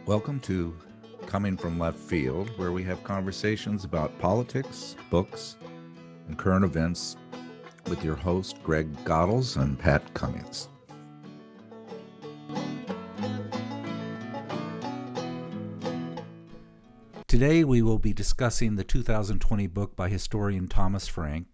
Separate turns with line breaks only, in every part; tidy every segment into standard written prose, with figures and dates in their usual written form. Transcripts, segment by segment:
Welcome to Coming from Left Field, where we have conversations about politics, books, and current events with your host, Greg Godels and Pat Cummings. Today we will be discussing the 2020 book by historian Thomas Frank,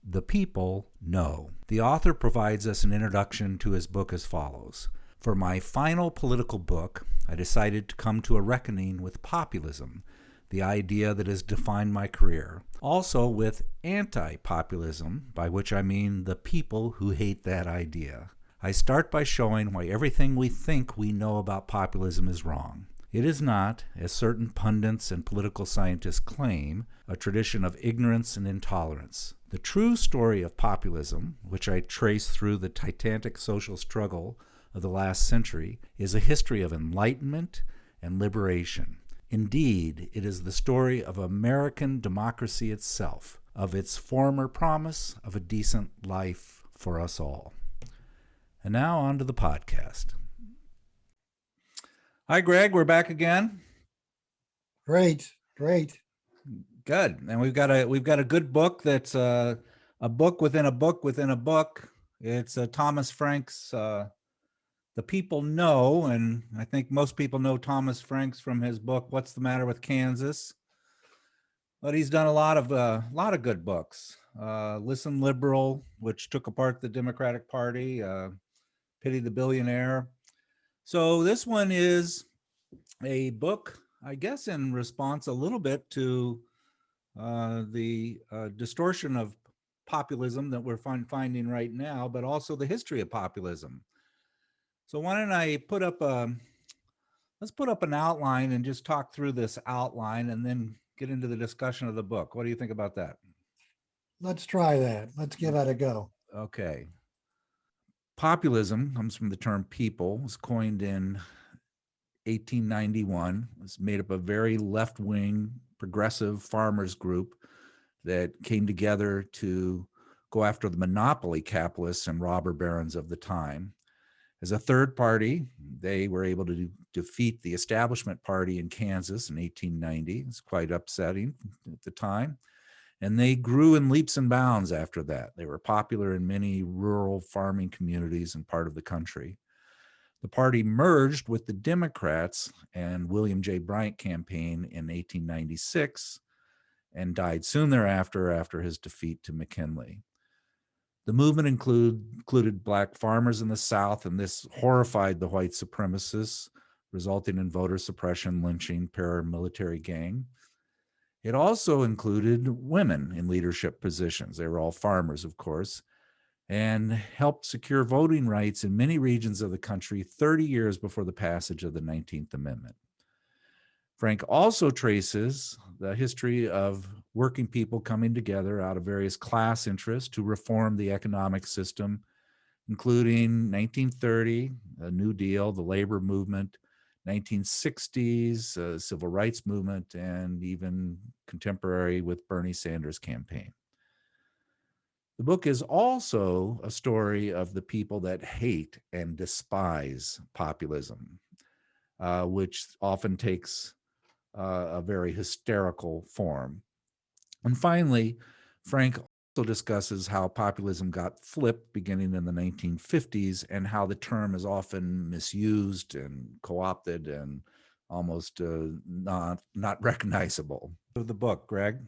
The People Know. The author provides us an introduction to his book as follows. For my final political book, I decided to come to a reckoning with populism, the idea that has defined my career. Also with anti-populism, by which I mean the people who hate that idea. I start by showing why everything we think we know about populism is wrong. It is not, as certain pundits and political scientists claim, a tradition of ignorance and intolerance. The true story of populism, which I trace through the titanic social struggle of the last century, is a history of enlightenment and liberation. Indeed, it is the story of American democracy itself, of its former promise of a decent life for us all. And now on to the podcast. Hi, Greg. We're back again.
Great.
Good. And we've got a good book that's a book within a book within a book. It's Thomas Frank's The People Know, and I think most people know Thomas Frank's from his book What's the Matter with Kansas? But he's done a lot of good books. Listen Liberal, which took apart the Democratic Party, Pity the Billionaire. So this one is a book, I guess, in response a little bit to the distortion of populism that we're finding right now, but also the history of populism. So why don't I let's put up an outline and just talk through this outline and then get into the discussion of the book. What do you think about that?
Let's try that. Let's give it a go.
Okay. Populism comes from the term people. It was coined in 1891. It was made up of a very left-wing progressive farmers group that came together to go after the monopoly capitalists and robber barons of the time. As a third party, they were able to defeat the establishment party in Kansas in 1890. It's quite upsetting at the time. And they grew in leaps and bounds after that. They were popular in many rural farming communities and part of the country. The party merged with the Democrats and William J. Bryant campaign in 1896 and died soon thereafter after his defeat to McKinley. The movement included black farmers in the South, and this horrified the white supremacists, resulting in voter suppression, lynching, paramilitary gang. It also included women in leadership positions. They were all farmers, of course, and helped secure voting rights in many regions of the country 30 years before the passage of the 19th Amendment. Frank also traces the history of working people coming together out of various class interests to reform the economic system, including 1930, a New Deal, the labor movement, 1960s, civil rights movement, and even contemporary with Bernie Sanders' campaign. The book is also a story of the people that hate and despise populism, which often takes a very hysterical form. And finally, Frank also discusses how populism got flipped beginning in the 1950s and how the term is often misused and co-opted and almost not recognizable. The book, Greg?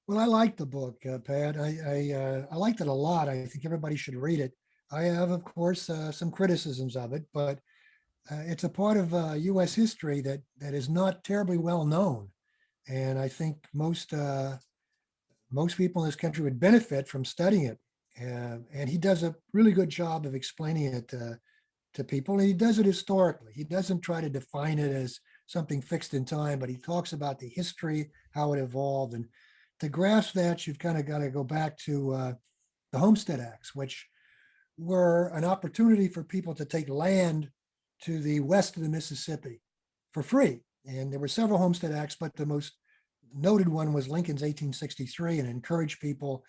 Well, I like the book, Pat. I liked it a lot. I think everybody should read it. I have, of course, some criticisms of it, but it's a part of U.S. history that is not terribly well known, and I think most people in this country would benefit from studying it. And he does a really good job of explaining it to people, and he does it historically. He doesn't try to define it as something fixed in time, but he talks about the history, how it evolved, and to grasp that, you've kind of got to go back to the Homestead Acts, which were an opportunity for people to take land to the west of the Mississippi for free. And there were several Homestead Acts, but the most noted one was Lincoln's 1863, and encouraged people,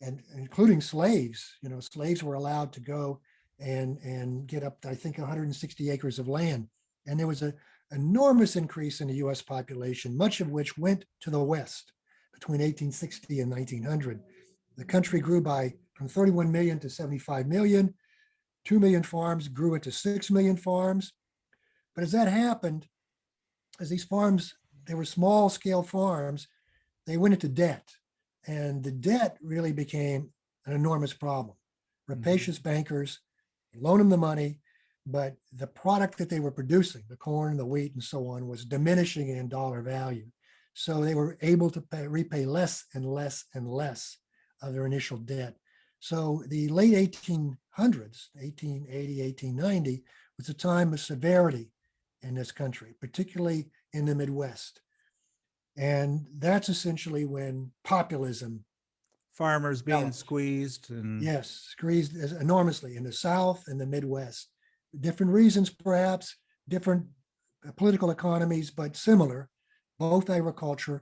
and including slaves. Slaves were allowed to go and get up to, I think, 160 acres of land. And there was a enormous increase in the US population, much of which went to the West between 1860 and 1900. The country grew from 31 million to 75 million. 2 million farms grew into 6 million farms. But as that happened, as these farms, they were small scale farms, they went into debt. And the debt really became an enormous problem. Rapacious bankers loan them the money, but the product that they were producing, the corn, the wheat, and so on, was diminishing in dollar value. So they were able to repay less and less and less of their initial debt. So the late 1800s, 1880, 1890, was a time of severity in this country, particularly in the Midwest. And that's essentially when populism.
Farmers being squeezed. And
yes, squeezed enormously in the South and the Midwest. Different reasons, perhaps, different political economies, but similar, both agricultural,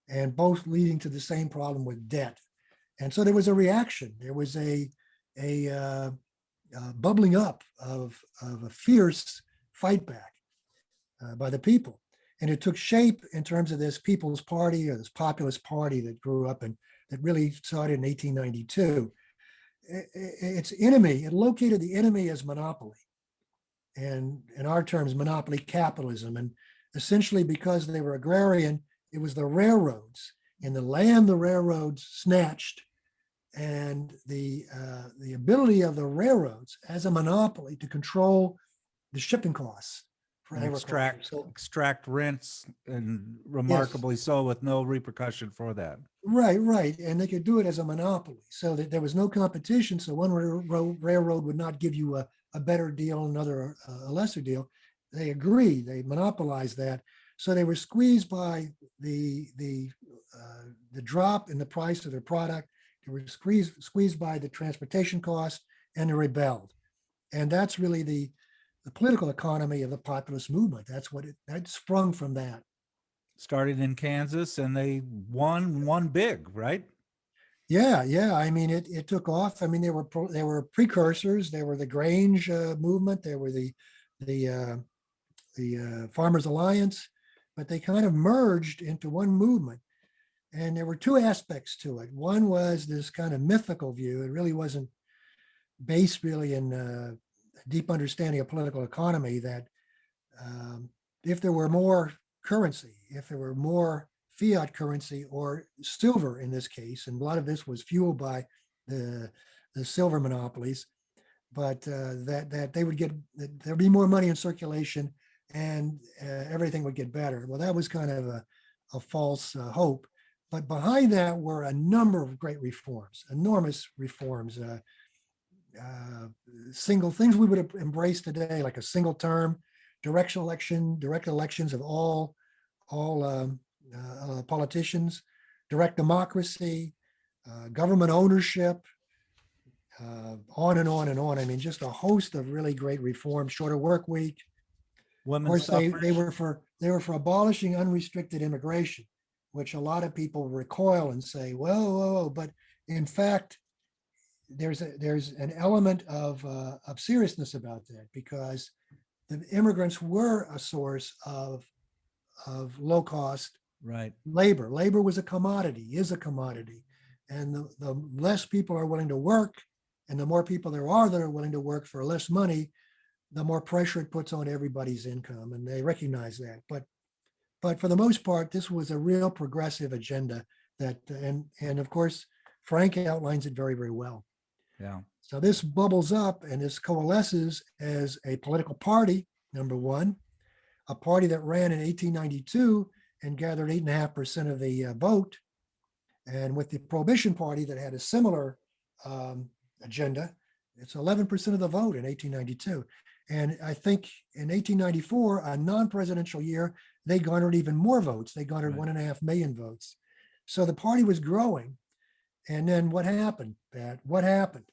and both leading to the same problem with debt. And so there was a reaction. There was a bubbling up of a fierce fight back by the people. And it took shape in terms of this People's Party, or this populist party that grew up and that really started in 1892. Its enemy, it located the enemy as monopoly, and in our terms, monopoly capitalism. And essentially, because they were agrarian, it was the railroads. In the land the railroads snatched, and the ability of the railroads as a monopoly to control the shipping costs for agriculture.
Extract rents, and remarkably so, with no repercussion for that.
Right. And they could do it as a monopoly, so that there was no competition. So one railroad would not give you a better deal, another a lesser deal. They agreed, they monopolized that. So they were squeezed by the drop in the price of their product. They were squeezed by the transportation cost, and they rebelled. And that's really the political economy of the populist movement. That sprung from that.
Started in Kansas, and they won big, right?
Yeah. I mean, it took off. I mean, there were precursors. There were the Grange movement. There were the Farmers Alliance, but they kind of merged into one movement. And there were two aspects to it. One was this kind of mythical view. It really wasn't based really in a deep understanding of political economy, that if there were more currency, if there were more fiat currency, or silver in this case, and a lot of this was fueled by the silver monopolies, but that they would there'd be more money in circulation, and everything would get better. Well, that was kind of a false hope. But behind that were a number of great reforms, enormous reforms, single things we would have embraced today, like a single term, direct elections of all politicians, direct democracy, government ownership, on and on and on. I mean, just a host of really great reforms. Shorter work week. Of course, they were for abolishing unrestricted immigration, which a lot of people recoil and say, whoa, but in fact, there's an element of seriousness about that, because the immigrants were a source of low cost labor. Labor was a commodity, is a commodity. And the less people are willing to work, and the more people there are that are willing to work for less money, the more pressure it puts on everybody's income. And they recognize that. But for the most part, this was a real progressive agenda that, and of course, Frank outlines it very, very well.
Yeah. So
this bubbles up, and this coalesces as a political party, number one, a party that ran in 1892 and gathered 8.5% of the vote. And with the Prohibition Party that had a similar agenda, it's 11% of the vote in 1892. And I think in 1894, a non-presidential year, they garnered even more votes. They garnered 1.5 million votes. So the party was growing. And then what happened, Pat? What happened?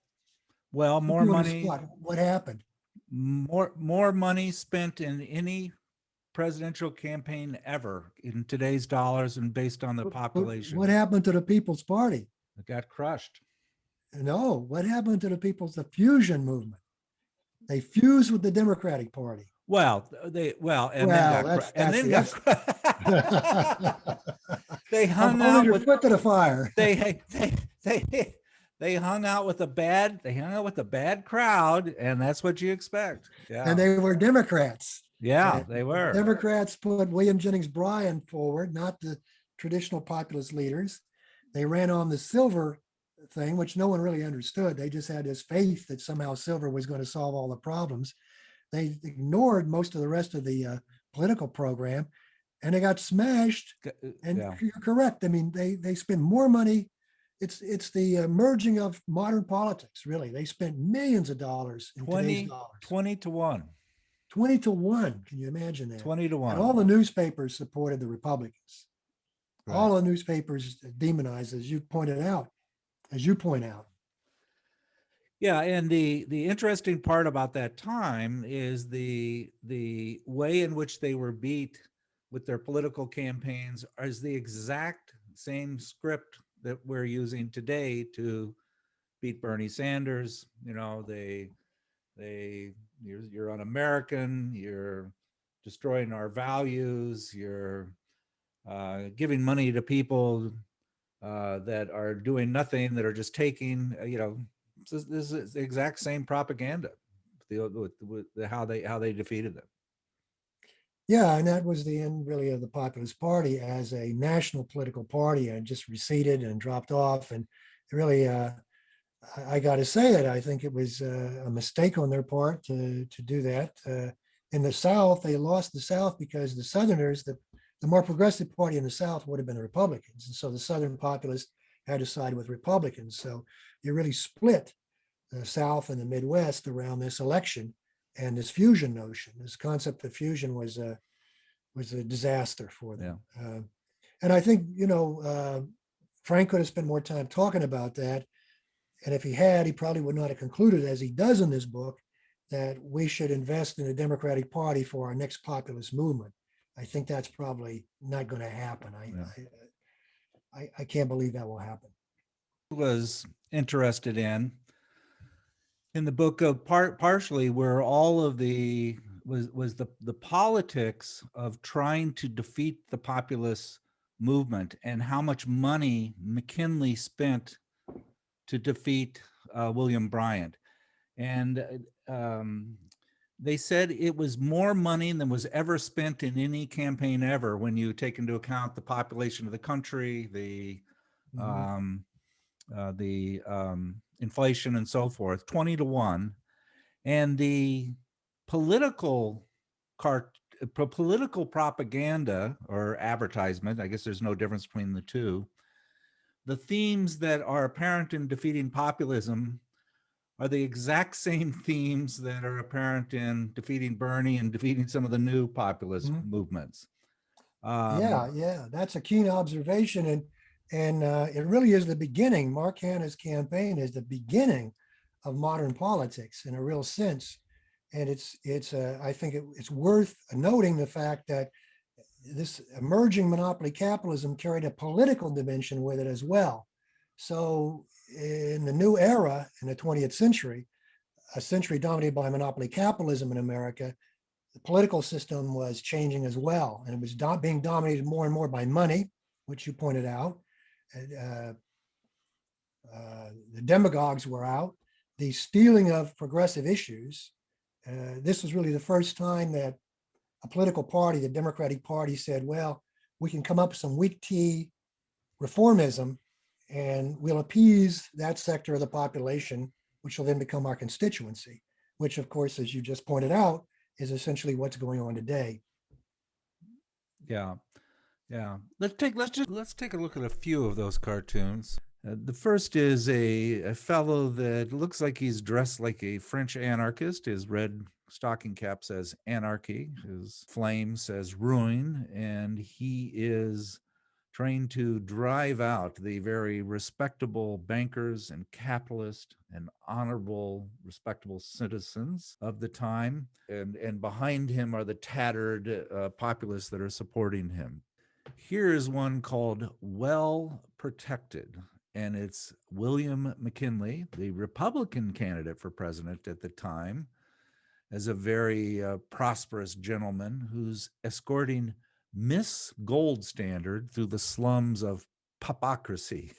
Well, more money.
What happened?
More money spent in any presidential campaign ever in today's dollars and based on the population.
What happened to the People's Party?
It got crushed.
No, what happened to the fusion movement? They fused with the Democratic Party.
Well, and then
Well,
got
that's the essence.
they
I'm
hung
holding
out
your
with
foot to the fire.
they they hung out with a bad crowd, and that's what you expect.
And
Yeah,
they were Democrats.
yeah,
And
they
the
were.
Democrats put William Jennings Bryan forward, not the traditional populist leaders. They ran on the silver thing, which no one really understood. They just had this faith that somehow silver was going to solve all the problems. They ignored most of the rest of the political program, and they got smashed. And
Yeah,
you're correct. I mean, they spend more money. It's the merging of modern politics. Really, they spent millions of dollars in today's
20,
dollars.
20 to 1.
20 to 1. Can you imagine that?
20 to
And
1.
all the newspapers supported the Republicans.
Right.
All the newspapers demonized, as you pointed out, as you point out.
Yeah, and the interesting part about that time is the way in which they were beat with their political campaigns is the exact same script that we're using today to beat Bernie Sanders. You know, you're un-American, you're destroying our values, you're giving money to people that are doing nothing, that are just taking, this is the exact same propaganda, how they defeated them.
Yeah, and that was the end really of the Populist Party as a national political party, and just receded and dropped off. And really, I got to say it, I think it was a mistake on their part to do that. In the South, they lost the South because the Southerners, the more progressive party in the South would have been the Republicans. And so the Southern populists had to side with Republicans. So you really split the South and the Midwest around this election and this fusion notion. This concept of fusion was a disaster for them.
Yeah.
And I think, Frank could have spent more time talking about that. And if he had, he probably would not have concluded, as he does in this book, that we should invest in the Democratic Party for our next populist movement. I think that's probably not going to happen. I can't believe that will happen.
Was interested in the book of partially where all of was the politics of trying to defeat the populist movement, and how much money McKinley spent to defeat William Bryant. And they said it was more money than was ever spent in any campaign ever, when you take into account the population of the country, the inflation and so forth, 20 to 1. And the political political propaganda or advertisement, I guess there's no difference between the two. The themes that are apparent in defeating populism are the exact same themes that are apparent in defeating Bernie and defeating some of the new populist movements.
Yeah, that's a keen observation, and it really is the beginning. Mark Hanna's campaign is the beginning of modern politics in a real sense, and I think it's worth noting the fact that this emerging monopoly capitalism carried a political dimension with it as well. So in the new era, in the 20th century, a century dominated by monopoly capitalism in America, the political system was changing as well. And it was being dominated more and more by money, which you pointed out. The demagogues were out. The stealing of progressive issues. This was really the first time that a political party, the Democratic Party, said, well, we can come up with some weak tea reformism, and we'll appease that sector of the population, which will then become our constituency, which, of course, as you just pointed out, is essentially what's going on today.
Yeah. Let's take a look at a few of those cartoons. The first is a fellow that looks like he's dressed like a French anarchist. His red stocking cap says anarchy, his flame says ruin, and he is trying to drive out the very respectable bankers and capitalists and honorable, respectable citizens of the time. And behind him are the tattered populists that are supporting him. Here is one called Well Protected, and it's William McKinley, the Republican candidate for president at the time, as a very prosperous gentleman who's escorting Miss Gold Standard through the slums of popocracy.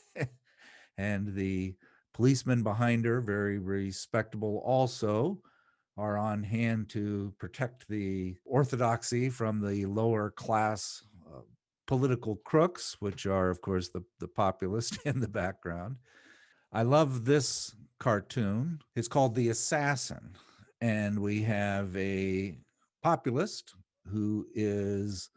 And the policemen behind her, very respectable also, are on hand to protect the orthodoxy from the lower class political crooks, which are, of course, the populist in the background. I love this cartoon. It's called The Assassin. And we have a populist who is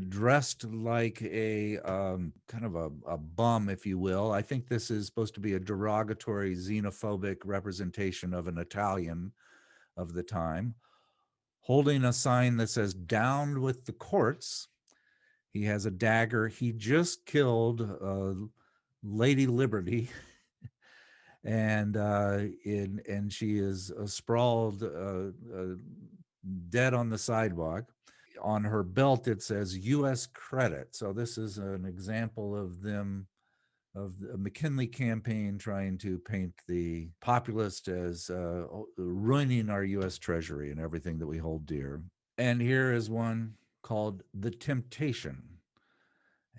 dressed like a kind of a bum, if you will. I think this is supposed to be a derogatory, xenophobic representation of an Italian of the time, holding a sign that says "Down with the courts." He has a dagger. He just killed Lady Liberty, and she is sprawled dead on the sidewalk. On her belt, it says U.S. credit. So this is an example of the McKinley campaign trying to paint the populist as ruining our U.S. Treasury and everything that we hold dear. And here is one called The Temptation.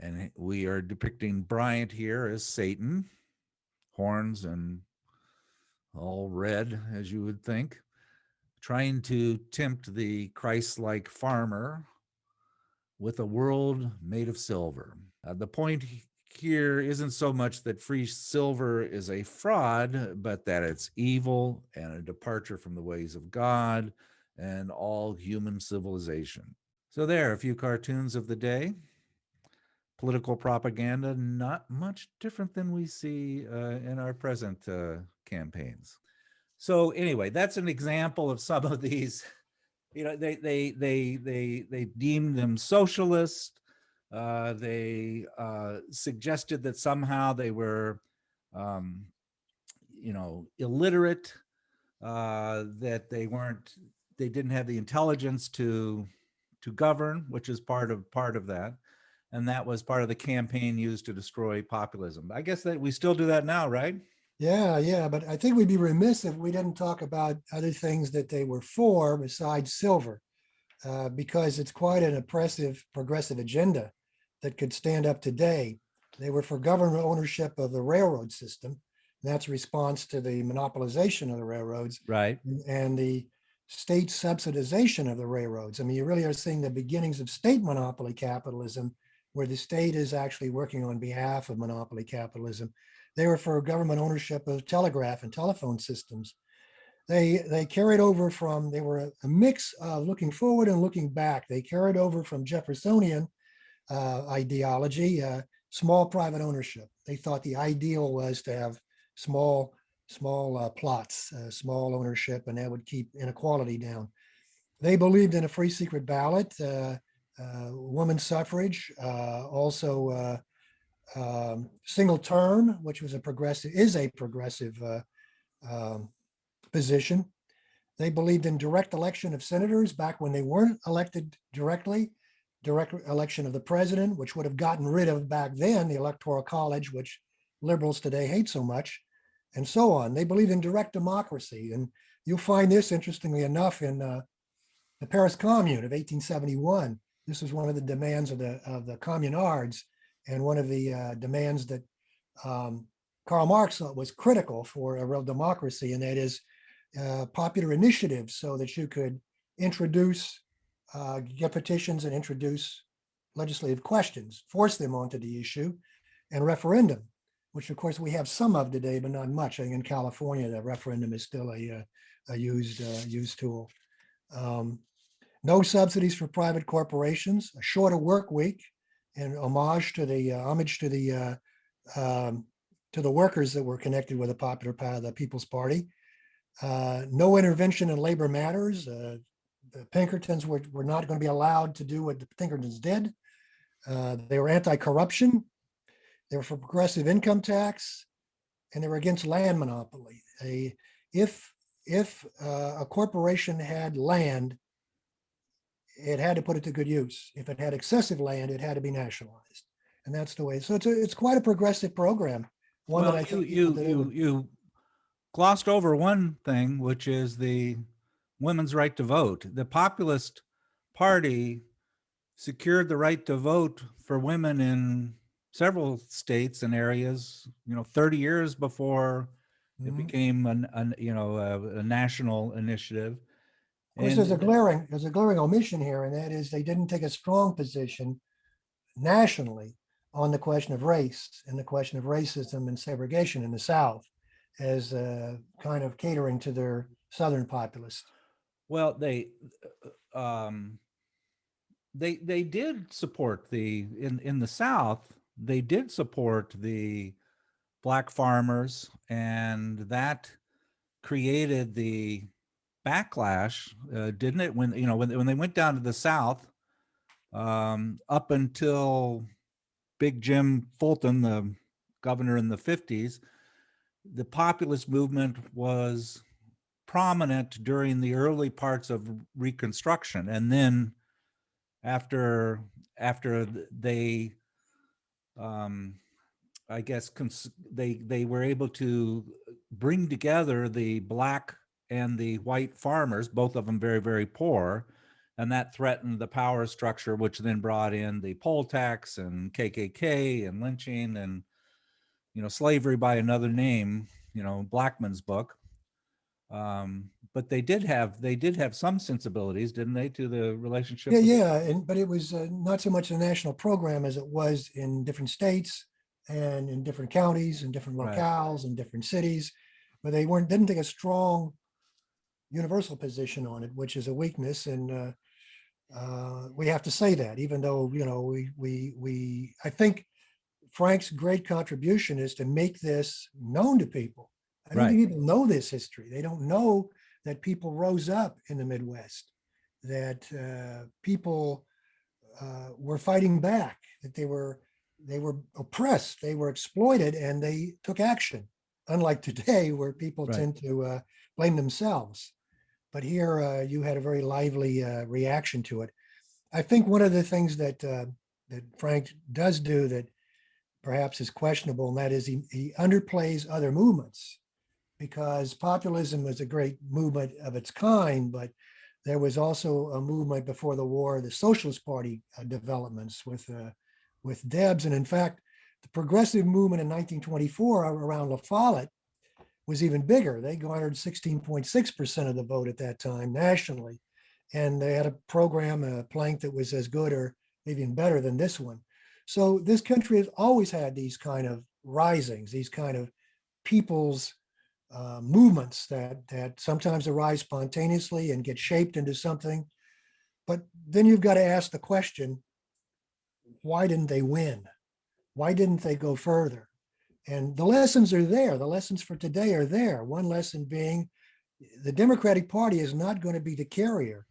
And we are depicting Bryant here as Satan, horns and all red, as you would think, trying to tempt the Christ-like farmer with a world made of silver. The point here isn't so much that free silver is a fraud, but that it's evil and a departure from the ways of God and all human civilization. So there, a few cartoons of the day. Political propaganda, not much different than we see in our present campaigns. So anyway, that's an example of some of these. They deemed them socialist. They suggested that somehow they were, illiterate. That they didn't have the intelligence to govern, which is part of that. And that was part of the campaign used to destroy populism. I guess that we still do that now, right?
Yeah. But I think we'd be remiss if we didn't talk about other things that they were for besides silver, because it's quite an oppressive, progressive agenda that could stand up today. They were for government ownership of the railroad system. And that's a response to the monopolization of the railroads,
Right.
and the state subsidization of the railroads. I mean, you really are seeing the beginnings of state monopoly capitalism, where the state is actually working on behalf of monopoly capitalism. They were for government ownership of telegraph and telephone systems. They carried over from, they were a mix of looking forward and looking back. They carried over from Jeffersonian ideology, small private ownership. They thought the ideal was to have small plots, small ownership, and that would keep inequality down. They believed in a free secret ballot, women's suffrage, also single term, which is a progressive position. They believed in direct election of senators back when they weren't elected directly, direct election of the president, which would have gotten rid of back then the Electoral College, which liberals today hate so much, and so on. They believed in direct democracy. And you'll find this, interestingly enough, in the Paris Commune of 1871. This was one of the demands of the communards, and one of the demands that Karl Marx thought was critical for a real democracy, and that is popular initiatives, so that you could introduce, get petitions and introduce legislative questions, force them onto the issue, and referendum, which of course we have some of today, but not much. I think in California, the referendum is still a used tool. No subsidies for private corporations, a shorter work week, and homage to the workers that were connected with the People's Party. No intervention in labor matters. The Pinkertons were not going to be allowed to do what the Pinkertons did. They were anti-corruption. They were for progressive income tax, and they were against land monopoly. If a corporation had land, it had to put it to good use. If it had excessive land, it had to be nationalized, and that's the way. So it's quite a progressive program. One
well,
that I think
you glossed over one thing, which is the women's right to vote. The Populist Party secured the right to vote for women in several states and areas, 30 years before it
Mhm.
became a national initiative.
Of course, there's a
And
glaring omission here, and that is they didn't take a strong position nationally on the question of race and the question of racism and segregation in the South, as kind of catering to their Southern populists.
well, um, they did support in the South. They did support the black farmers, and that created the backlash, didn't it? When they went down to the South, up until Big Jim Fulton, the governor in the 50s, the populist movement was prominent during the early parts of Reconstruction, and then after they, um, I guess, they were able to bring together the black and the white farmers, both of them very, very poor, and that threatened the power structure, which then brought in the poll tax and KKK and lynching and slavery by another name, Blackman's book. But they did have some sensibilities, didn't they, to the
Yeah,
relationship with
yeah, but it was not so much a national program as it was in different states and in different counties and different
right.
locales and different cities, but they didn't take a strong universal position on it, which is a weakness. And we have to say that, even though, I think Frank's great contribution is to make this known to people. I don't
Right.
think people know this history. They don't know that people rose up in the Midwest, that people were fighting back, that they were oppressed, they were exploited, and they took action. Unlike today, where people
Right.
tend to blame themselves. But here, you had a very lively reaction to it. I think one of the things that Frank does do that perhaps is questionable, and that is he underplays other movements, because populism was a great movement of its kind, but there was also a movement before the war, the Socialist Party developments with Debs, and in fact, the progressive movement in 1924 around La Follette was even bigger. They garnered 16.6% of the vote at that time nationally, and they had a program, a plank that was as good or even better than this one. So this country has always had these kind of risings, these kind of people's movements that sometimes arise spontaneously and get shaped into something. But then you've got to ask the question, why didn't they win? Why didn't they go further? And the lessons are there. The lessons for today are there. One lesson being the Democratic Party is not going to be the carrier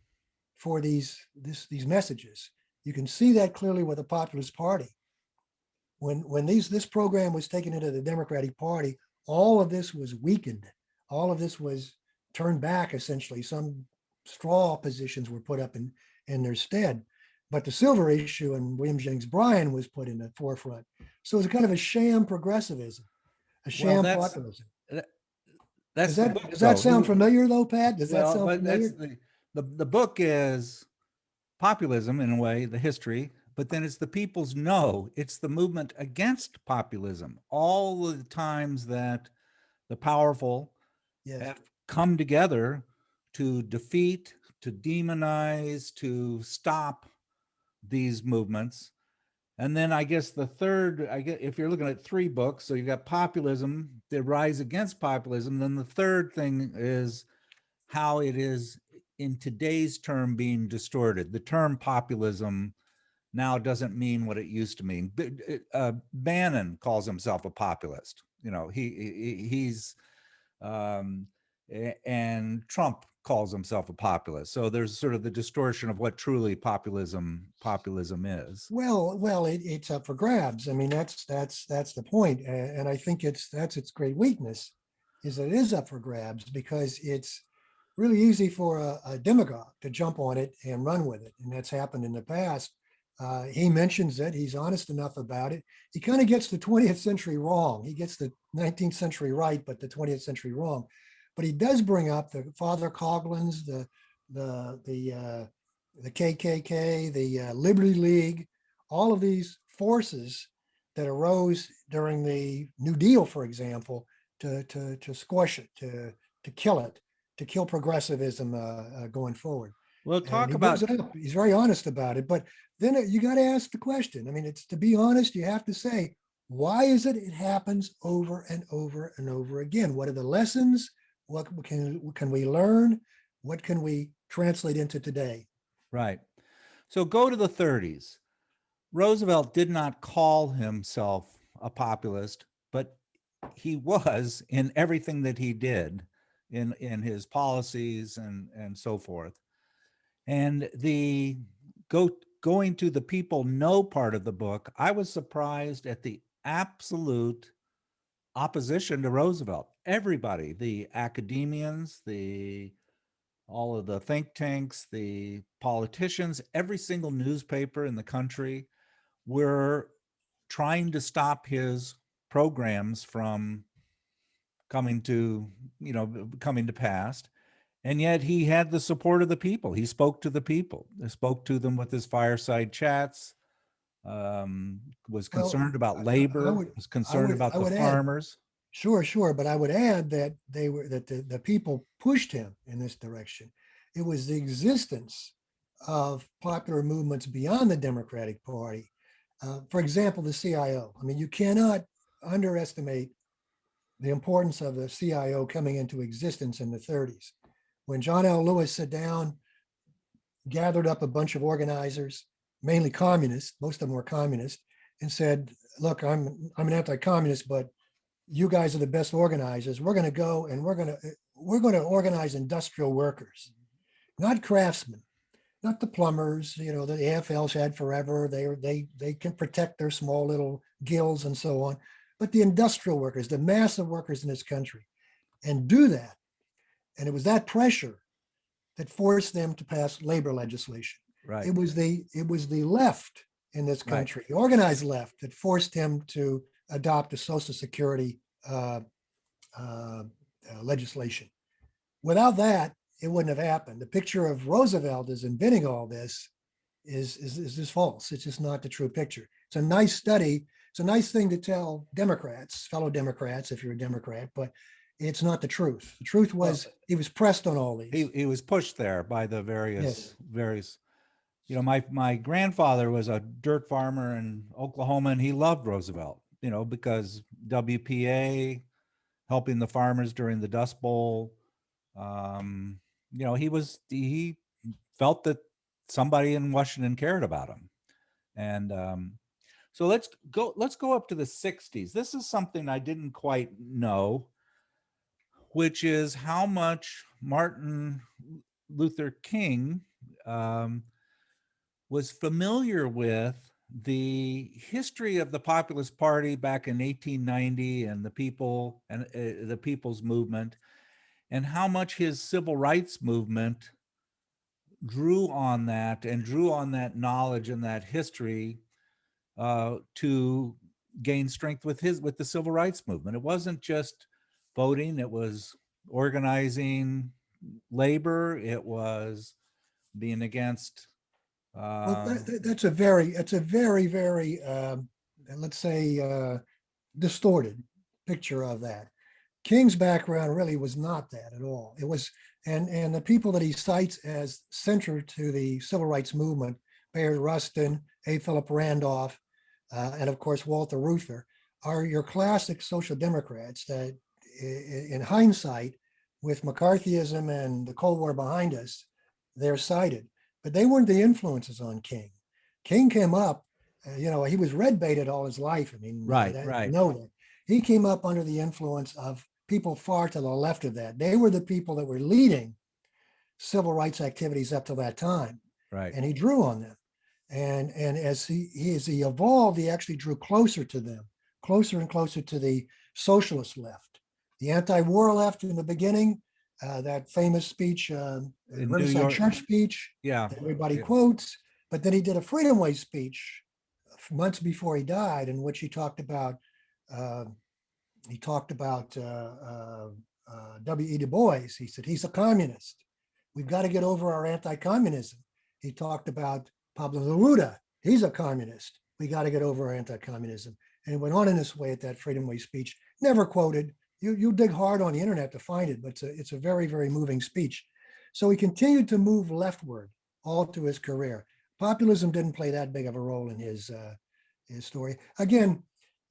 for these messages. You can see that clearly with the Populist Party. When this program was taken into the Democratic Party, all of this was weakened. All of this was turned back, essentially. Some straw positions were put up in their stead. But the silver issue and William Jennings Bryan was put in the forefront. So it's kind of a sham progressivism, a
Well,
sham populism.
that's the book,
Does that
though.
sound familiar, though, Pat? Does that
Well,
sound
but that's
familiar?
the book is populism in a way, the history, but then it's the people's no. It's the movement against populism. All the times that the powerful
Yes.
have come together to defeat, to demonize, to stop these movements. And then I guess the third, I guess if you're looking at three books, so you got populism, the rise against populism. Then the third thing is how it is in today's term being distorted. The term populism now doesn't mean what it used to mean. Bannon calls himself a populist. He's and Trump calls himself a populist. So there's sort of the distortion of what truly populism is.
Well, it's up for grabs. I mean, that's the point, and I think that's its great weakness, is that it is up for grabs because it's really easy for a demagogue to jump on it and run with it, and that's happened in the past. He mentions it. He's honest enough about it. He kind of gets the 20th century wrong. He gets the 19th century right, but the 20th century wrong. but he does bring up the Father Coughlin's, the KKK, the Liberty League, all of these forces that arose during the New Deal, for example, to squash it, to kill it, to kill progressivism going forward.
We'll
And
talk
he brings
about,
it up. He's very honest about it. But then you got to ask the question. I mean, it's to be honest, you have to say, why is it happens over and over and over again? What are the lessons? What can we learn? What can we translate into today?
right. So go to the 30s. Roosevelt did not call himself a populist, but he was in everything that he did in his policies and so forth. And the going to the people know part of the book, I was surprised at the absolute opposition to Roosevelt. Everybody, the academians, the all of the think tanks, the politicians, every single newspaper in the country were trying to stop his programs from coming to, coming to pass. And yet he had the support of the people. He spoke to the people. He spoke to them with his fireside chats, was
Well,
concerned about
I
labor,
would,
was concerned
I
about the
would add,
farmers.
sure, but I would add that the people pushed him in this direction. It was the existence of popular movements beyond the Democratic Party. For example, the CIO. I mean, you cannot underestimate the importance of the CIO coming into existence in the 30s. When John L. Lewis sat down, gathered up a bunch of organizers, mainly communists, most of them were communists, and said, look, I'm an anti-communist, but you guys are the best organizers. We're going to go and we're going to organize industrial workers, not craftsmen, not the plumbers, that the AFLs had forever. They can protect their small little guilds and so on, but the industrial workers, the massive workers in this country, and do that. And it was that pressure that forced them to pass labor legislation.
Right.
It was the left in this country, the organized left, that forced him to adopt a Social Security legislation. Without that, it wouldn't have happened. The picture of Roosevelt as inventing all this is just false. It's just not the true picture. It's a nice study. It's a nice thing to tell Democrats, fellow Democrats, if you're a Democrat, but it's not the truth. The truth was he was pressed on all these.
He was pushed there by the
Yes.
various. My grandfather was a dirt farmer in Oklahoma, and he loved Roosevelt. Because WPA, helping the farmers during the Dust Bowl. He felt that somebody in Washington cared about him, and so let's go up to the 60s. This is something I didn't quite know, which is how much Martin Luther King was familiar with the history of the Populist Party back in 1890 and the people and the People's Movement, and how much his civil rights movement drew on that knowledge and that history to gain strength with the civil rights movement. It wasn't just voting; it was organizing labor. It was being against.
Well, that's a very, very, let's say, distorted picture of that. King's background really was not that at all. It was, and the people that he cites as central to the civil rights movement, Bayard Rustin, A. Philip Randolph, and of course Walter Reuther, are your classic social democrats that, in hindsight, with McCarthyism and the Cold War behind us, they're cited. But they weren't the influences on King. King came up, he was red baited all his life. I mean,
Right.
Know that. He came up under the influence of people far to the left of that. They were the people that were leading civil rights activities up to that time.
Right.
And he drew on them. And as he evolved, he actually drew closer to them, closer and closer to the socialist left, the anti-war left in the beginning. That famous speech, Riverside Church speech, that everybody quotes. But then he did a Freedom Way speech months before he died, in which he talked about W.E. Du Bois. He said, he's a communist. We've got to get over our anti-communism. He talked about Pablo Neruda. He's a communist. We got to get over our anti-communism. And it went on in this way at that Freedom Way speech, never quoted. You dig hard on the internet to find it, but it's a very, very moving speech. So he continued to move leftward all through his career. Populism didn't play that big of a role in his story. Again,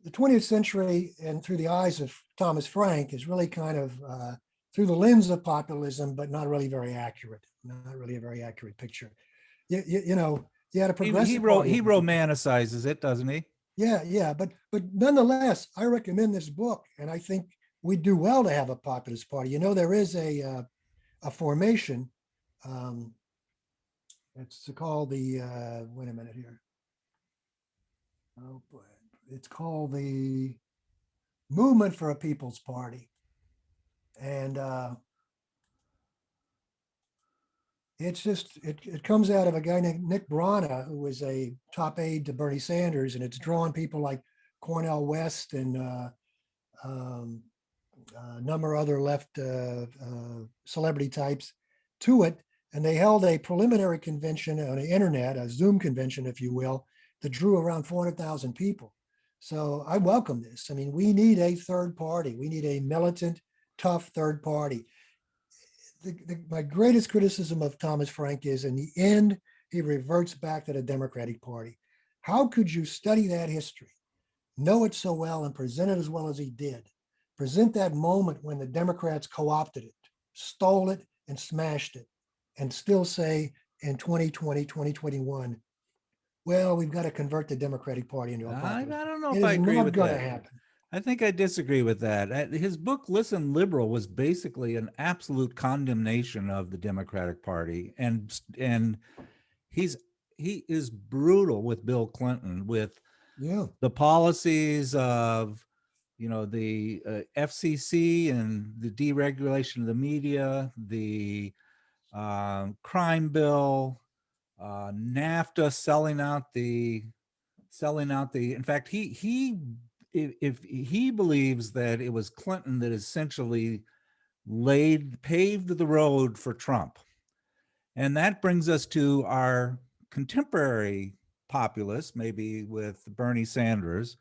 the 20th century and through the eyes of Thomas Frank is really kind of through the lens of populism, but not really very accurate, not really a very accurate picture. You know, you had a progressive
he
party.
romanticizes it, doesn't he?
Yeah, but nonetheless, I recommend this book, and I think we do well to have a populist party. You know, there is a formation. It's called the wait a minute here. Oh boy, it's called the Movement for a People's Party, and it's just it comes out of a guy named Nick Brana, who was a top aide to Bernie Sanders, and it's drawn people like Cornel West and a number of other left celebrity types to it. And they held a preliminary convention on the internet, a Zoom convention, if you will, that drew around 400,000 people. So I welcome this. I mean, we need a third party. We need a militant, tough third party. My greatest criticism of Thomas Frank is, in the end, he reverts back to the Democratic Party. How could you study that history, know it so well, and present it as well as he did? Present that moment when the Democrats co-opted it, stole it, and smashed it, and still say in 2020, 2021, well, we've got to convert the Democratic Party into a populist.
I don't know
It
if I
is
agree
not
with
going
that.
to happen.
I think I disagree with that. His book, Listen Liberal, was basically an absolute condemnation of the Democratic Party. And he is brutal with Bill Clinton, with the policies of, you know, the FCC and the deregulation of the media, the crime bill, NAFTA, selling out the, in fact, if he believes that it was Clinton that essentially paved the road for Trump. And that brings us to our contemporary populists, maybe with Bernie Sanders.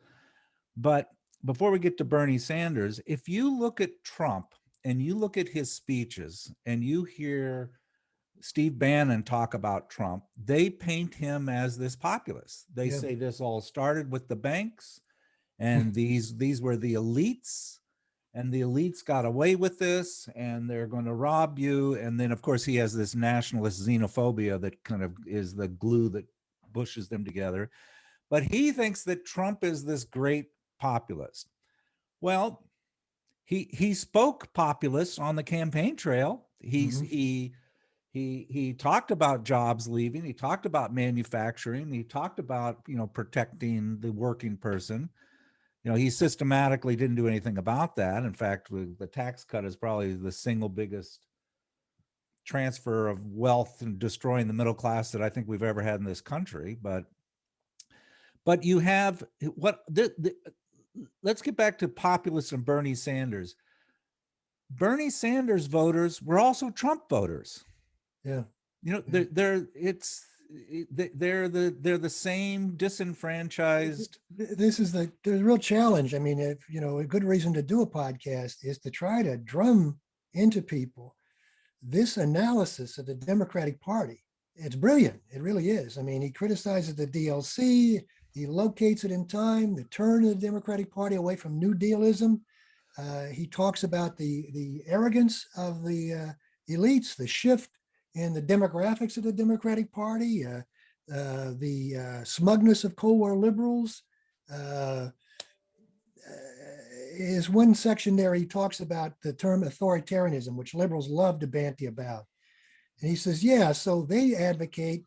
But before we get to Bernie Sanders, if you look at Trump and you look at his speeches and you hear Steve Bannon talk about Trump, they paint him as this populist. They say this all started with the banks, and these were the elites, and the elites got away with this, and they're going to rob you. And then, of course, he has this nationalist xenophobia that kind of is the glue that bushes them together. But he thinks that Trump is this great populist. Well, he spoke populist on the campaign trail. He talked about jobs leaving. He talked about manufacturing. He talked about, you know, protecting the working person. You know, he systematically didn't do anything about that. In fact, the tax cut is probably the single biggest transfer of wealth and destroying the middle class that I think we've ever had in this country. But you have let's get back to populists and Bernie Sanders. Bernie Sanders voters were also Trump voters.
Yeah.
You know, they're the same disenfranchised.
This is the real challenge. I mean, if you know, a good reason to do a podcast is to try to drum into people this analysis of the Democratic Party. It's brilliant. It really is. I mean, he criticizes the DLC. He locates it in time, the turn of the Democratic Party away from New Dealism. He talks about the arrogance of the elites, the shift in the demographics of the Democratic Party, the smugness of Cold War liberals. Is one section there, he talks about the term authoritarianism, which liberals love to banty about. And he says, yeah, so they advocate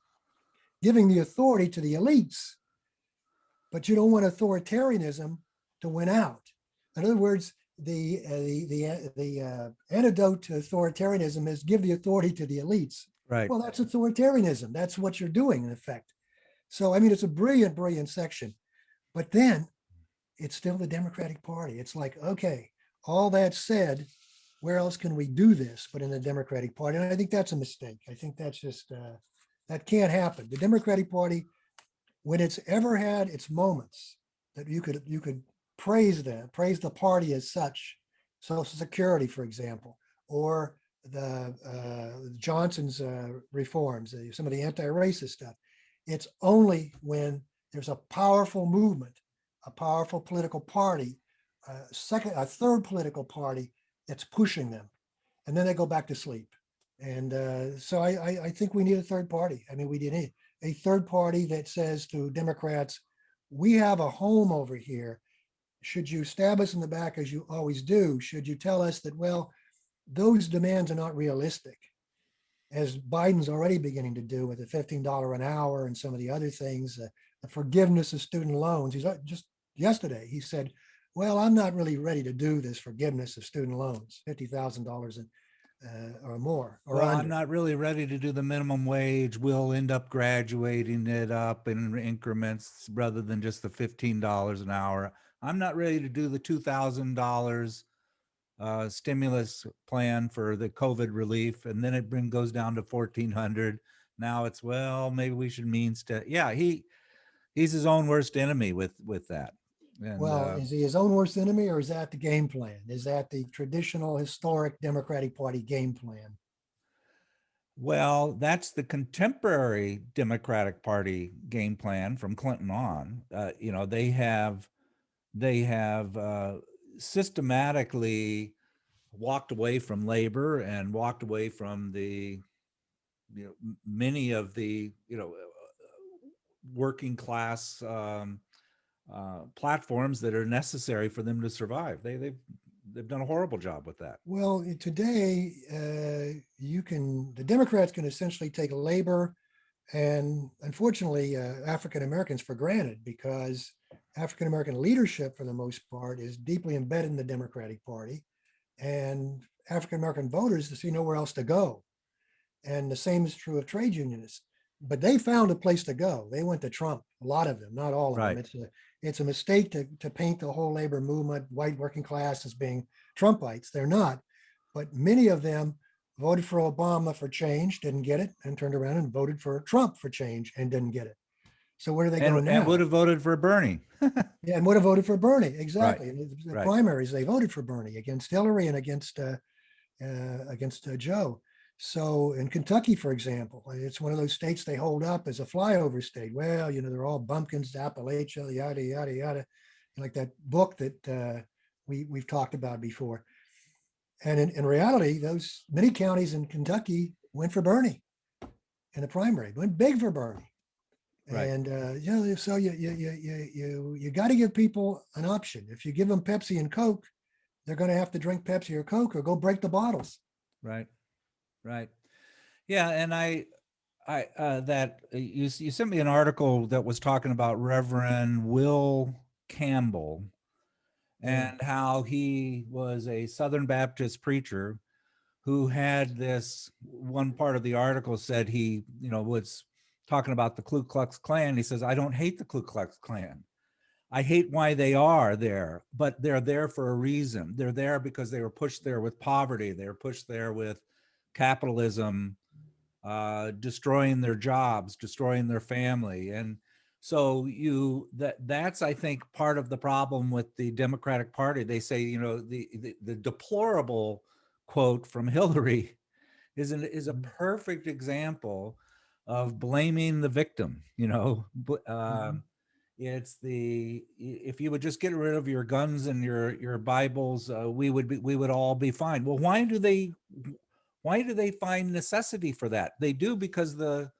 giving the authority to the elites, but you don't want authoritarianism to win out. In other words, the antidote to authoritarianism is give the authority to the elites.
Right.
Well, that's authoritarianism. That's what you're doing, in effect. So, I mean, it's a brilliant, brilliant section. But then it's still the Democratic Party. It's like, okay, all that said, where else can we do this but in the Democratic Party? And I think that's a mistake. I think that's just, that can't happen. The Democratic Party, when it's ever had its moments that you could praise them, praise the party as such, Social Security, for example, or the Johnson's reforms, some of the anti-racist stuff. It's only when there's a powerful movement, a powerful political party, a third political party that's pushing them, and then they go back to sleep. And so I think we need a third party. I mean, we need a third party that says to Democrats, we have a home over here. Should you stab us in the back as you always do? Should you tell us that, well, those demands are not realistic, as Biden's already beginning to do with the $15 an hour and some of the other things, the forgiveness of student loans. He's just yesterday, he said, well, I'm not really ready to do this forgiveness of student loans, $50,000 or more. Or
Well,
under.
I'm not really ready to do the minimum wage. We'll end up graduating it up in increments rather than just the $15 an hour. I'm not ready to do the $2,000 stimulus plan for the COVID relief, and then it goes down to 1,400. Now it's, well, maybe we should means to. Yeah, he's his own worst enemy with that. And
Well, is he his own worst enemy, or is that the game plan? Is that the traditional historic Democratic Party game plan?
well, that's the contemporary Democratic Party game plan from Clinton on. They have systematically walked away from labor and walked away from the many of the working class platforms that are necessary for them to survive. They've done a horrible job with that.
Well, today, the Democrats can essentially take labor and, unfortunately, African Americans for granted, because African American leadership, for the most part, is deeply embedded in the Democratic Party, and African American voters see nowhere else to go. And the same is true of trade unionists. But they found a place to go. They went to Trump, a lot of them, not all of
Right.
them. It's a mistake to paint the whole labor movement, white working class, as being Trumpites. They're not. But many of them voted for Obama for change, didn't get it, and turned around and voted for Trump for change and didn't get it. So where do they go now?
And would have voted for Bernie.
Yeah, and would have voted for Bernie. Exactly.
Right.
In the
Right.
primaries, they voted for Bernie against Hillary and against Joe. So in Kentucky, for example, it's one of those states they hold up as a flyover state. Well, they're all bumpkins, Appalachia, yada, yada, yada, like that book that we've talked about before. And in reality, those many counties in Kentucky went for Bernie in the primary, went big for Bernie.
Right.
And so you got to give people an option. If you give them Pepsi and Coke, they're going to have to drink Pepsi or Coke or go break the bottles.
Right. Right. Yeah. And you sent me an article that was talking about Reverend Will Campbell and how he was a Southern Baptist preacher who had this one part of the article said he, was talking about the Ku Klux Klan. He says, I don't hate the Ku Klux Klan. I hate why they are there, but they're there for a reason. They're there because they were pushed there with poverty. They were pushed there with capitalism, destroying their jobs, destroying their family. And so that's, I think, part of the problem with the Democratic Party. They say, the deplorable quote from Hillary is a perfect example of blaming the victim. It's if you would just get rid of your guns and your Bibles, we would all be fine. Well, why do they find necessity for that? They do because the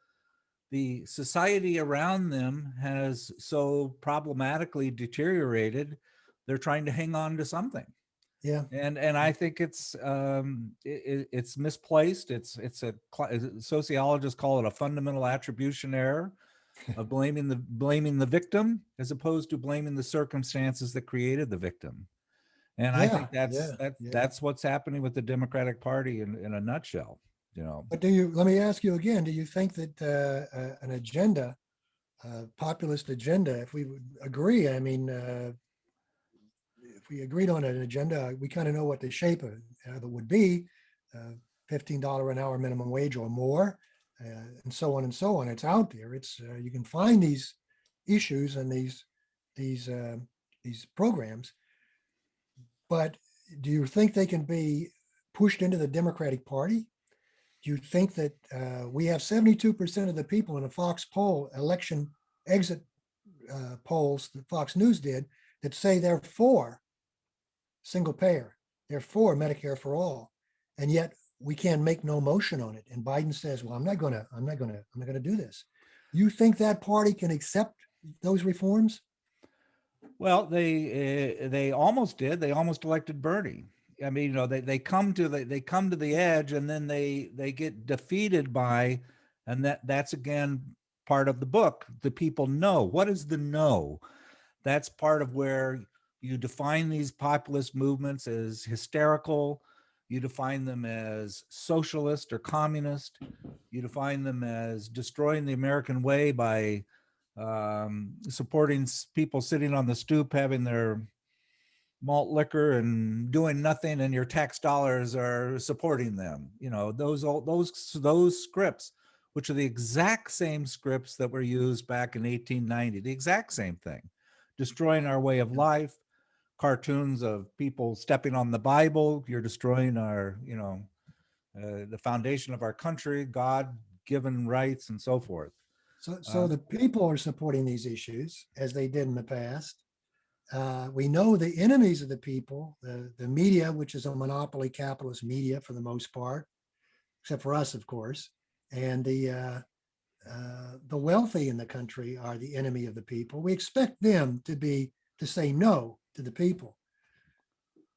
society around them has so problematically deteriorated. They're trying to hang on to something.
Yeah.
And I think it's misplaced. Sociologists call it a fundamental attribution error of blaming the victim as opposed to blaming the circumstances that created the victim. And I think that's what's happening with the Democratic Party in a nutshell.
But let me ask you again, do you think that an agenda, populist agenda, if we would agree, I mean, if we agreed on an agenda, we kind of know what the shape of it would be, $15 an hour minimum wage or more, and so on and so on. It's out there. It's you can find these issues and these programs, but do you think they can be pushed into the Democratic Party? Do you think that we have 72% of the people in a Fox poll, election exit polls that Fox News did, that say they're for single payer, they're for Medicare for all, and yet we can make no motion on it. And Biden says, "Well, I'm not going to do this." You think that party can accept those reforms?
Well, they almost did. They almost elected Bernie. I mean, they come to the edge, and then they get defeated by, and that's again part of the book. The people know. What is the no? That's part of where you define these populist movements as hysterical. You define them as socialist or communist. You define them as destroying the American way by supporting people sitting on the stoop having their malt liquor and doing nothing, and your tax dollars are supporting them. Those scripts, which are the exact same scripts that were used back in 1890, the exact same thing, destroying our way of life, cartoons of people stepping on the Bible, you're destroying our, the foundation of our country, God given rights, and so forth.
So the people are supporting these issues as they did in the past. We know the enemies of the people, the media, which is a monopoly capitalist media for the most part, except for us, of course, and the wealthy in the country are the enemy of the people. We expect them to say no to the people.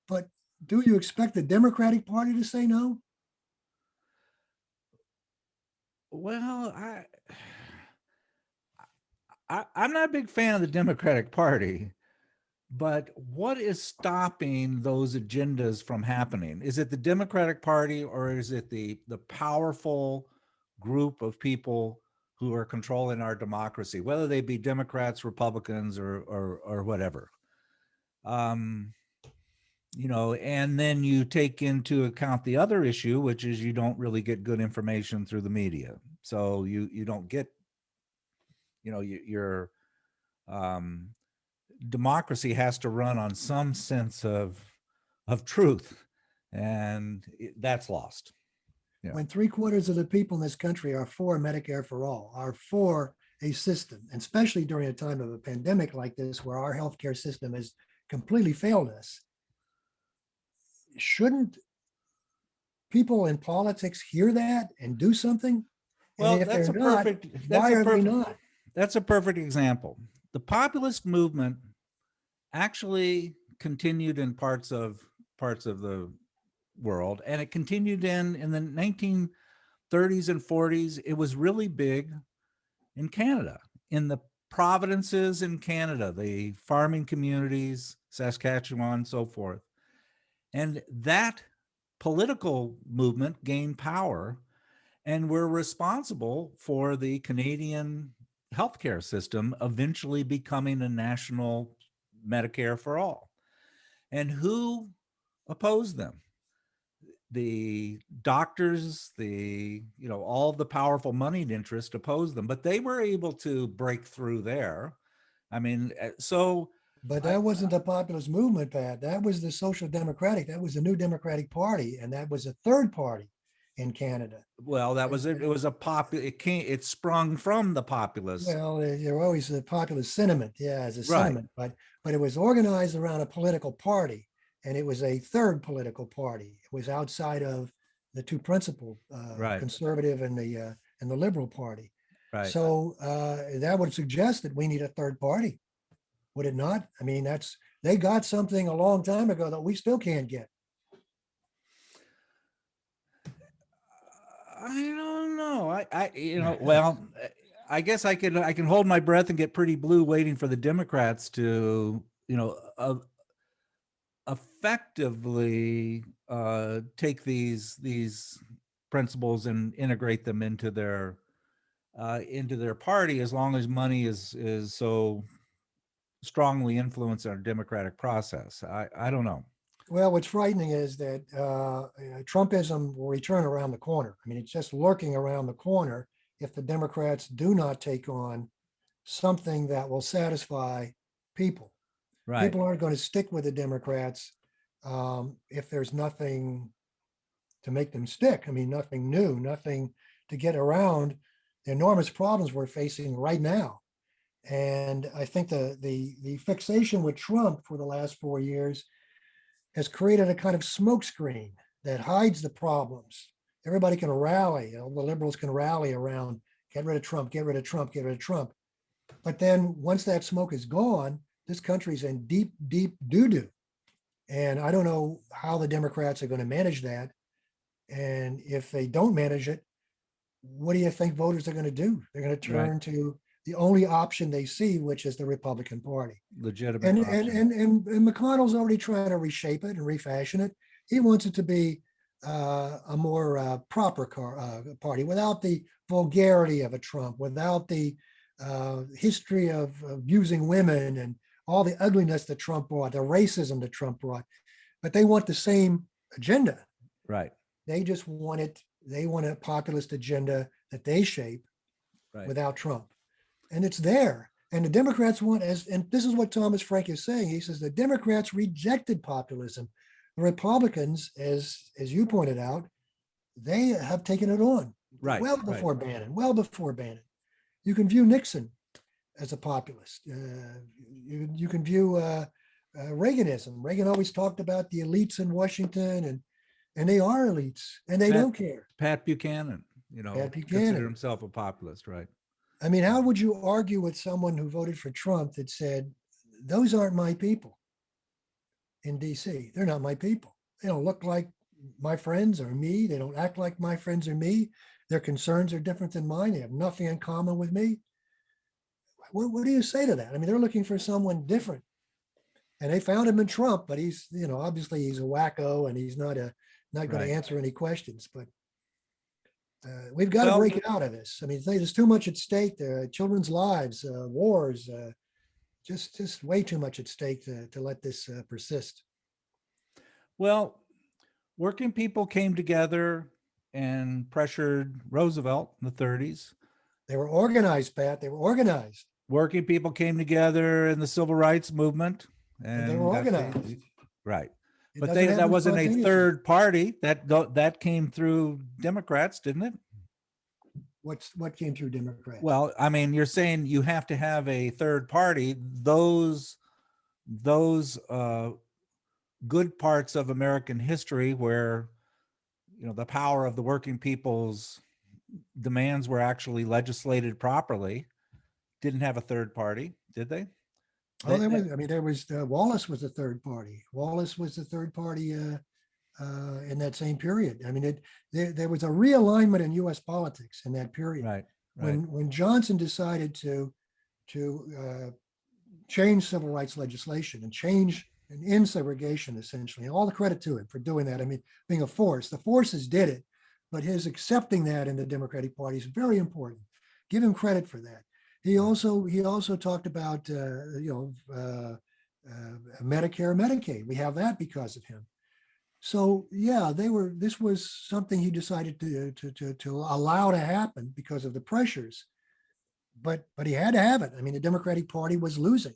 But do you expect the Democratic Party to say no?
Well, I'm not a big fan of the Democratic Party, but what is stopping those agendas from happening? Is it the Democratic Party, or is it the powerful group of people who are controlling our democracy, whether they be Democrats, Republicans, or whatever? And then you take into account the other issue, which is you don't really get good information through the media. So you don't get, your democracy has to run on some sense of truth, and that's lost. Yeah.
When 3/4 of the people in this country are for Medicare for all, are for a system, and especially during a time of a pandemic like this, where our healthcare system has completely failed us, shouldn't people in politics hear that and do something?
Well,
And if they're not, why are they not?
That's a perfect example. The populist movement actually continued in parts of the world, and it continued in the 1930s and 40s. It was really big in Canada, in the provinces in Canada, the farming communities, Saskatchewan, so forth. And that political movement gained power and were responsible for the Canadian healthcare system eventually becoming a national Medicare for all. And who opposed them? The doctors, all the powerful moneyed interest opposed them, but they were able to break through there. I mean,
But that wasn't the populist movement, Pat. That was the Social Democratic. That was the New Democratic Party, and that was a third party in Canada.
Well, that was it. It was it sprung from the populists.
Well, there were always the populist sentiment, yeah, as a
Right.
sentiment, but it was organized around a political party, and it was a third political party. It was outside of the two principal,
Right.
conservative and the liberal party.
Right.
So that would suggest that we need a third party, would it not? I mean, they got something a long time ago that we still can't get.
I don't know. Well, I guess I can hold my breath and get pretty blue waiting for the Democrats to, effectively take these principles and integrate them into their party, as long as money is so strongly influence our democratic process. I don't know.
Well, what's frightening is that Trumpism will return around the corner. I mean, it's just lurking around the corner if the Democrats do not take on something that will satisfy people.
Right.
People aren't going to stick with the Democrats if there's nothing to make them stick. I mean, nothing new, nothing to get around the enormous problems we're facing right now. And I think the fixation with Trump for the last 4 years has created a kind of smokescreen that hides the problems. Everybody can rally, the liberals can rally around, get rid of Trump, get rid of Trump, get rid of Trump. But then once that smoke is gone, this country's in deep, deep doo-doo. And I don't know how the Democrats are going to manage that. And if they don't manage it, what do you think voters are going to do? They're going to turn to the only option they see, which is the Republican Party.
Legitimate
And
option.
and McConnell's already trying to reshape it and refashion it. He wants it to be a more proper party without the vulgarity of a Trump, without the history of abusing women and all the ugliness that Trump brought, the racism that Trump brought. But they want the same agenda.
Right.
They just want it. They want a populist agenda that they shape without Trump. And it's there. And the Democrats want, and this is what Thomas Frank is saying. He says the Democrats rejected populism. The Republicans, as you pointed out, they have taken it on. Well before Bannon, well before Bannon. You can view Nixon as a populist. You can view Reaganism. Reagan always talked about the elites in Washington, and they are elites, and they don't care.
Pat Buchanan, considered himself a populist, right?
I mean, how would you argue with someone who voted for Trump that said, those aren't my people in DC? They're not my people. They don't look like my friends or me. They don't act like my friends or me. Their concerns are different than mine. They have nothing in common with me. What do you say to that? I mean, they're looking for someone different. And they found him in Trump, but he's, obviously he's a wacko and he's not going to answer any questions. But we've got to break out of this. I mean, there's too much at stake. There are children's lives, wars, just way too much at stake to let this persist.
Well, working people came together and pressured Roosevelt in the 30s.
They were organized, Pat. They were organized.
Working people came together in the civil rights movement.
And they were organized.
Right. But that wasn't a third party. That came through Democrats, didn't it?
What came through Democrats?
Well, I mean, you're saying you have to have a third party. Those good parts of American history where, the power of the working people's demands were actually legislated properly, didn't have a third party, did they?
Oh, there was Wallace was a third party. Wallace was the third party in that same period. I mean, there was a realignment in U.S. politics in that period.
Right.
When Johnson decided to change civil rights legislation and change and end segregation, essentially, and all the credit to him for doing that. I mean, being a force, the forces did it, but his accepting that in the Democratic Party is very important. Give him credit for that. He also talked about Medicare, Medicaid. We have that because of him. So yeah, this was something he decided to allow to happen because of the pressures. But he had to have it. I mean, the Democratic Party was losing.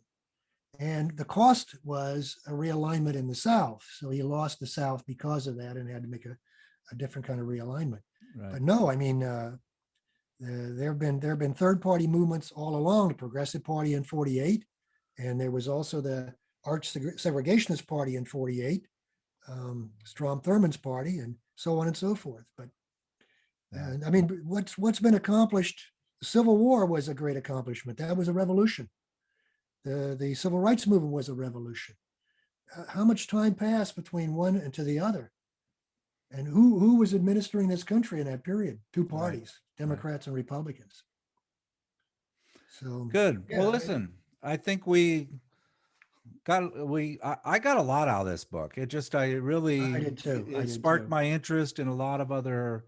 And the cost was a realignment in the South. So he lost the South because of that and had to make a different kind of realignment. Right. But no, I mean, there have been third party movements all along. The Progressive Party in 48, and there was also the Arch Segregationist Party in 48, Strom Thurmond's party, and so on and so forth. But I mean, what's been accomplished? The Civil War was a great accomplishment. That was a revolution. The Civil Rights Movement was a revolution. How much time passed between one and to the other? And who was administering this country in that period? Two parties, Democrats and Republicans. So
good. Yeah, well, listen, I think I got a lot out of this book. It
did too.
It sparked my interest in a lot of other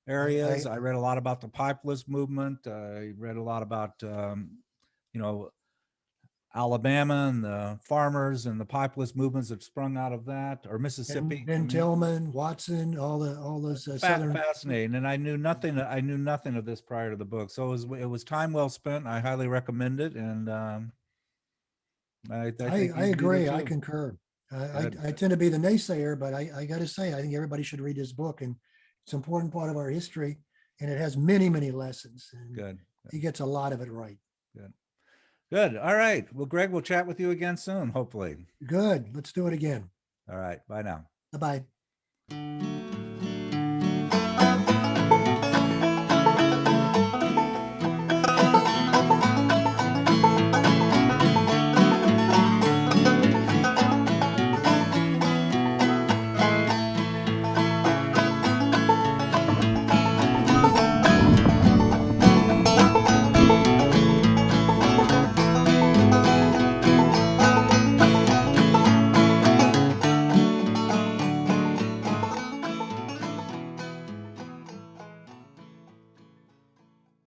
areas. I read a lot about the populist movement. I read a lot about Alabama and the farmers and the populist movements that sprung out of that, or Mississippi. I
And
mean,
Tillman, Watson, all those Southern.
fascinating, and I knew nothing. I knew nothing of this prior to the book, so it was time well spent. I highly recommend it, and I think
I
you'd be there
agree. I
too.
concur.
Good.
I tend to be the naysayer, but I got to say, I think everybody should read this book, and it's an important part of our history, and it has many, many lessons, and
Good.
he gets a lot of it right.
Good. Good. All right. Well, Greg, we'll chat with you again soon, hopefully.
Good. Let's do it again.
All right. Bye now.
Bye-bye.